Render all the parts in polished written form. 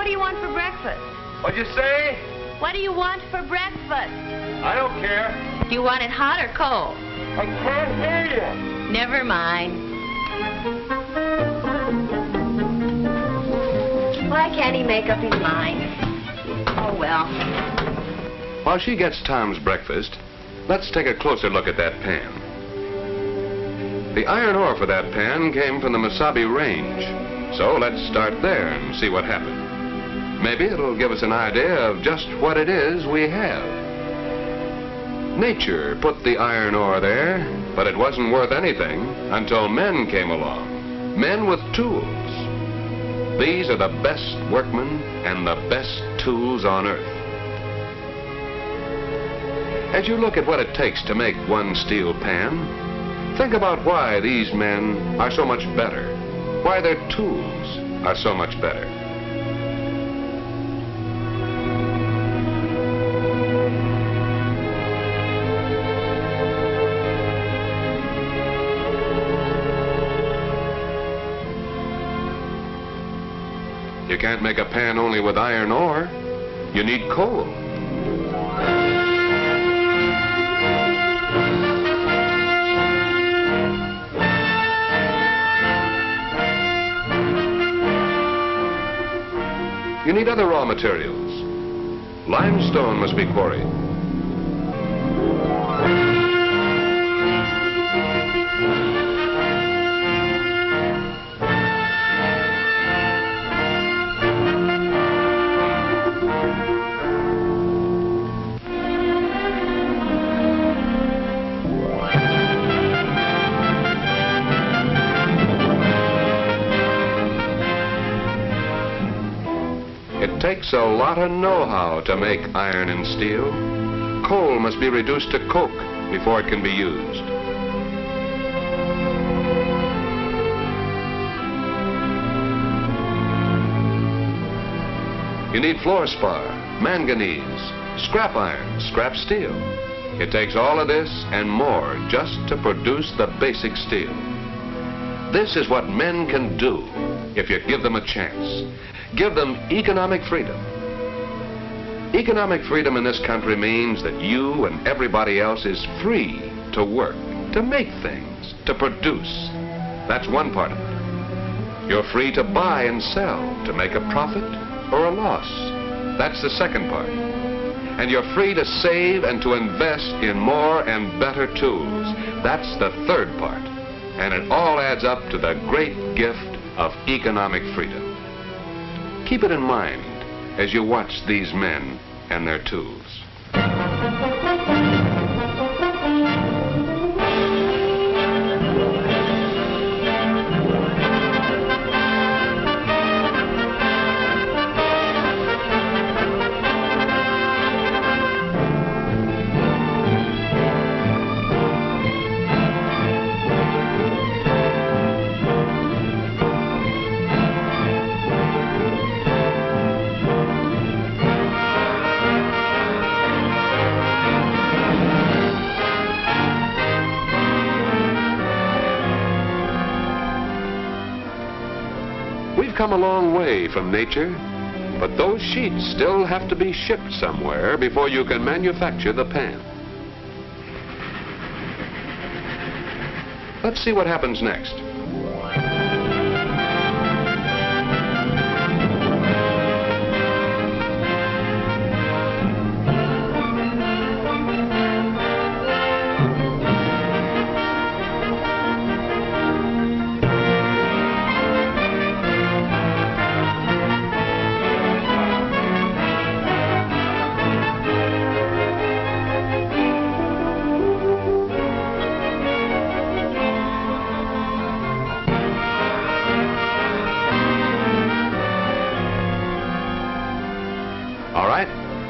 What do you want for breakfast? What'd you say? What do you want for breakfast? I don't care. Do you want it hot or cold? I can't hear you. Never mind. Why can't he make up his mind? Oh, well. While she gets Tom's breakfast, let's take a closer look at that pan. The iron ore for that pan came from the Masudi range. So let's start there and see what happened. Maybe it'll give us an idea of just what it is we have. Nature put the iron ore there, but it wasn't worth anything until men came along. Men with tools. These are the best workmen and the best tools on earth. As you look at what it takes to make one steel pan, think about why these men are so much better, why their tools are so much better. You can't make a pan only with iron ore. You need coal. You need other raw materials. Limestone must be quarried. It takes a lot of know-how to make iron and steel. Coal must be reduced to coke before it can be used. You need fluorspar, manganese, scrap iron, scrap steel. It takes all of this and more just to produce the basic steel. This is what men can do if you give them a chance. Give them economic freedom. Economic freedom in this country means that you and everybody else is free to work, to make things, to produce. That's one part of it. You're free to buy and sell, to make a profit or a loss. That's the second part. And you're free to save and to invest in more and better tools. That's the third part. And it all adds up to the great gift of economic freedom. Keep it in mind as you watch these men and their tools. We've come a long way from nature, but those sheets still have to be shipped somewhere before you can manufacture the pan. Let's see what happens next.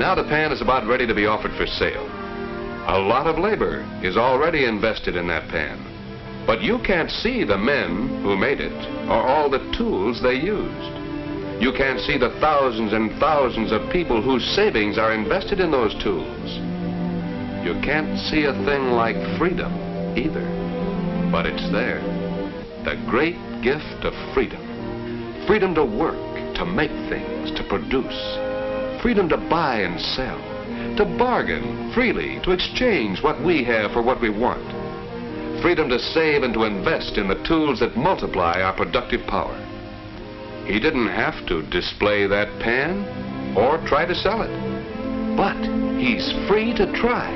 Now the pan is about ready to be offered for sale. A lot of labor is already invested in that pan. But you can't see the men who made it or all the tools they used. You can't see the thousands and thousands of people whose savings are invested in those tools. You can't see a thing like freedom either. But it's there. The great gift of freedom. Freedom to work, to make things, to produce. Freedom to buy and sell, to bargain freely, to exchange what we have for what we want. Freedom to save and to invest in the tools that multiply our productive power. He didn't have to display that pan or try to sell it, but he's free to try.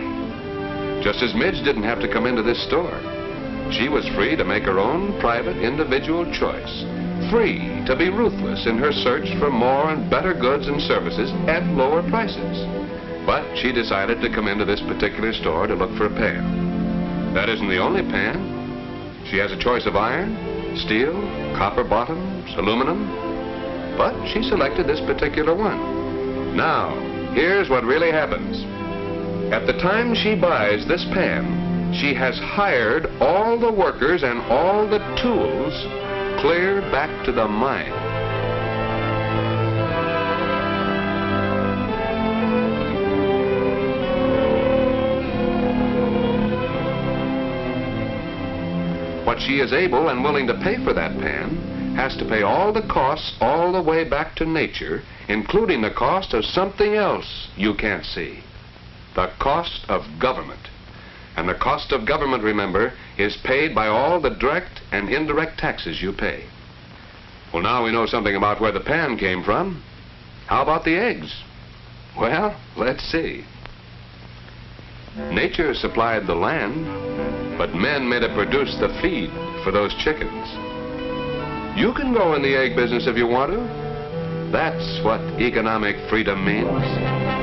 Just as Midge didn't have to come into this store. She was free to make her own private individual choice, free to be ruthless in her search for more and better goods and services at lower prices. But she decided to come into this particular store to look for a pan. That isn't the only pan. She has a choice of iron, steel, copper bottoms, aluminum, but she selected this particular one. Now, here's what really happens. At the time she buys this pan, she has hired all the workers and all the tools clear back to the mine. What she is able and willing to pay for that pan has to pay all the costs all the way back to nature, including the cost of something else you can't see. The cost of government. And the cost of government, remember, is paid by all the direct and indirect taxes you pay. Well, now we know something about where the pan came from. How about the eggs? Well, let's see. Nature supplied the land, but men made it produce the feed for those chickens. You can go in the egg business if you want to. That's what economic freedom means.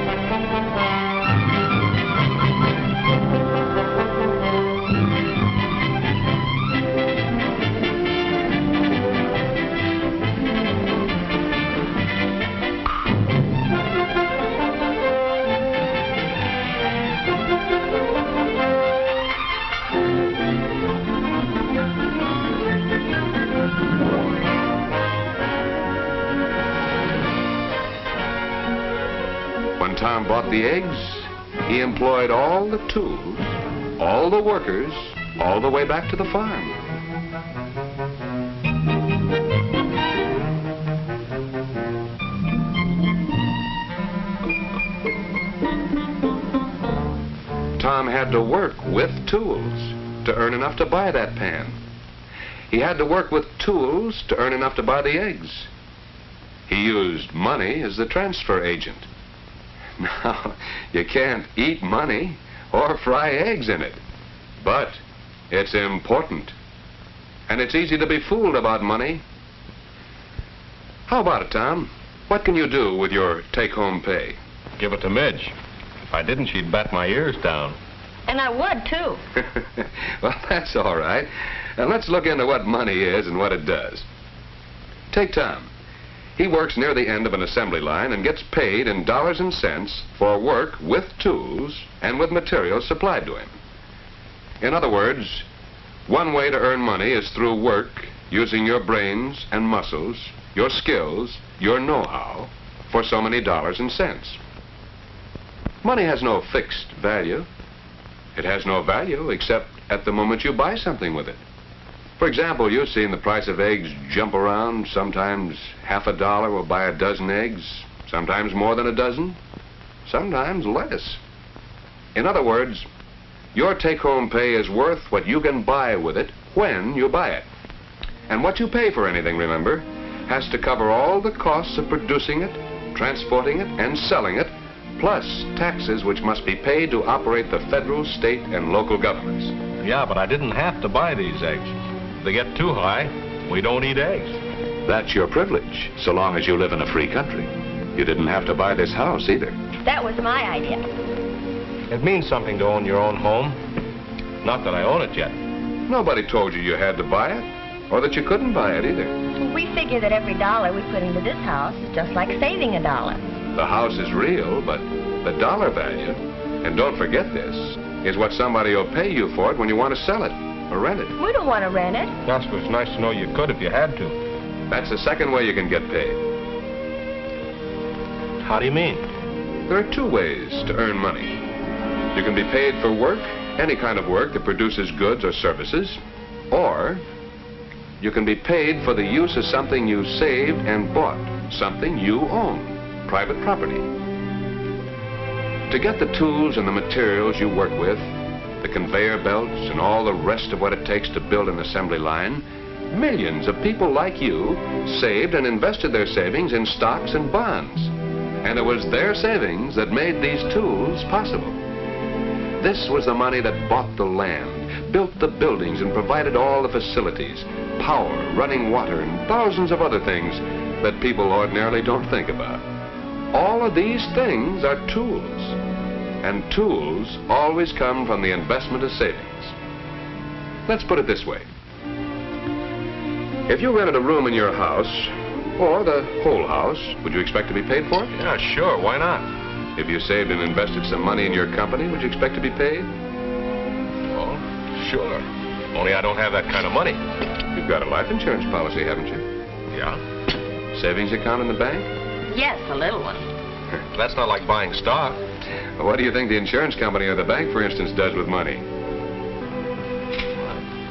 When Tom bought the eggs, he employed all the tools, all the workers, all the way back to the farm. Tom had to work with tools to earn enough to buy that pan. He had to work with tools to earn enough to buy the eggs. He used money as the transfer agent. Now, you can't eat money or fry eggs in it, but it's important. And it's easy to be fooled about money. How about it, Tom? What can you do with your take-home pay? Give it to Midge. If I didn't, she'd bat my ears down. And I would, too. Well, that's all right. Now, let's look into what money is and what it does. Take Tom. He works near the end of an assembly line and gets paid in dollars and cents for work with tools and with materials supplied to him. In other words, one way to earn money is through work using your brains and muscles, your skills, your know-how, for so many dollars and cents. Money has no fixed value. It has no value except at the moment you buy something with it. For example, you've seen the price of eggs jump around. Sometimes half a dollar will buy a dozen eggs, sometimes more than a dozen, sometimes less. In other words, your take-home pay is worth what you can buy with it when you buy it. And what you pay for anything, remember, has to cover all the costs of producing it, transporting it, and selling it, plus taxes which must be paid to operate the federal, state, and local governments. Yeah, but I didn't have to buy these eggs. If they get too high, we don't eat eggs. That's your privilege, so long as you live in a free country. You didn't have to buy this house either. That was my idea. It means something to own your own home. Not that I own it yet. Nobody told you you had to buy it, or that you couldn't buy it either. We figure that every dollar we put into this house is just like saving a dollar. The house is real, but the dollar value, and don't forget this, is what somebody will pay you for it when you want to sell it or rent it. We don't want to rent it. Yes, but it's nice to know you could if you had to. That's the second way you can get paid. How do you mean? There are two ways to earn money. You can be paid for work, any kind of work that produces goods or services, or you can be paid for the use of something you saved and bought something you own, private property. To get the tools and the materials you work with, the conveyor belts and all the rest of what it takes to build an assembly line, millions of people like you saved and invested their savings in stocks and bonds. And it was their savings that made these tools possible. This was the money that bought the land, built the buildings, and provided all the facilities, power, running water, and thousands of other things that people ordinarily don't think about. All of these things are tools. And tools always come from the investment of savings. Let's put it this way. If you rented a room in your house, or the whole house, would you expect to be paid for it? Yeah, sure. Why not? If you saved and invested some money in your company, would you expect to be paid? Oh, sure. Only I don't have that kind of money. You've got a life insurance policy, haven't you? Yeah? Savings account in the bank? Yes, a little one. That's not like buying stock. What do you think the insurance company or the bank, for instance, does with money?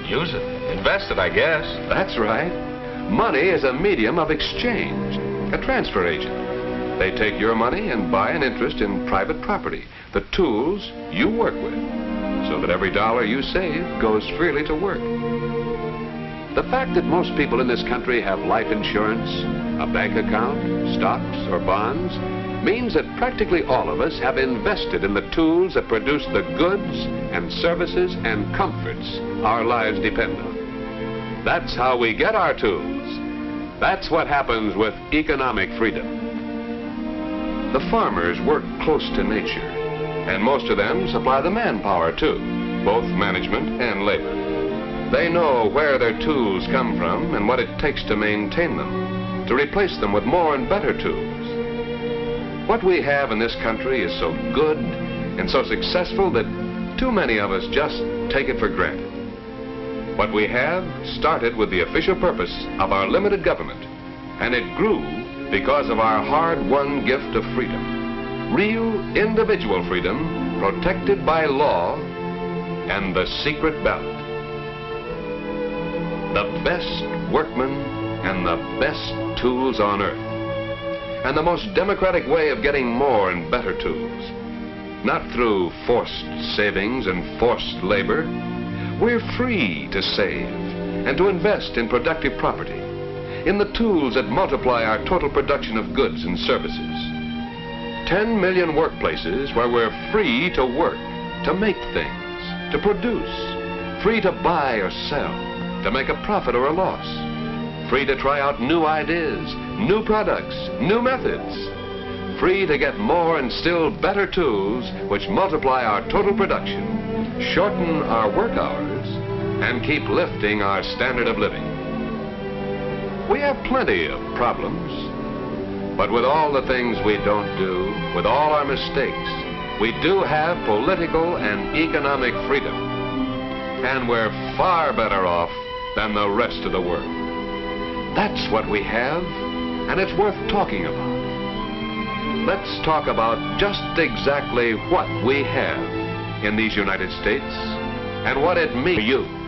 Use it. Invest it, I guess. That's right. Money is a medium of exchange, a transfer agent. They take your money and buy an interest in private property, the tools you work with, so that every dollar you save goes freely to work. The fact that most people in this country have life insurance, a bank account, stocks, or bonds, means that practically all of us have invested in the tools that produce the goods and services and comforts our lives depend on. That's how we get our tools. That's what happens with economic freedom. The farmers work close to nature, and most of them supply the manpower too, both management and labor. They know where their tools come from and what it takes to maintain them, to replace them with more and better tools. What we have in this country is so good and so successful that too many of us just take it for granted. What we have started with the official purpose of our limited government, and it grew because of our hard-won gift of freedom. Real individual freedom protected by law and the secret ballot. The best workmen and the best tools on earth. And the most democratic way of getting more and better tools. Not through forced savings and forced labor. We're free to save and to invest in productive property, in the tools that multiply our total production of goods and services. 10 million workplaces where we're free to work, to make things, to produce, free to buy or sell, to make a profit or a loss, free to try out new ideas, new products, new methods, free to get more and still better tools which multiply our total production, shorten our work hours, and keep lifting our standard of living. We have plenty of problems, but with all the things we don't do, with all our mistakes, we do have political and economic freedom, and we're far better off than the rest of the world. That's what we have, and it's worth talking about. Let's talk about just exactly what we have in these United States and what it means to you.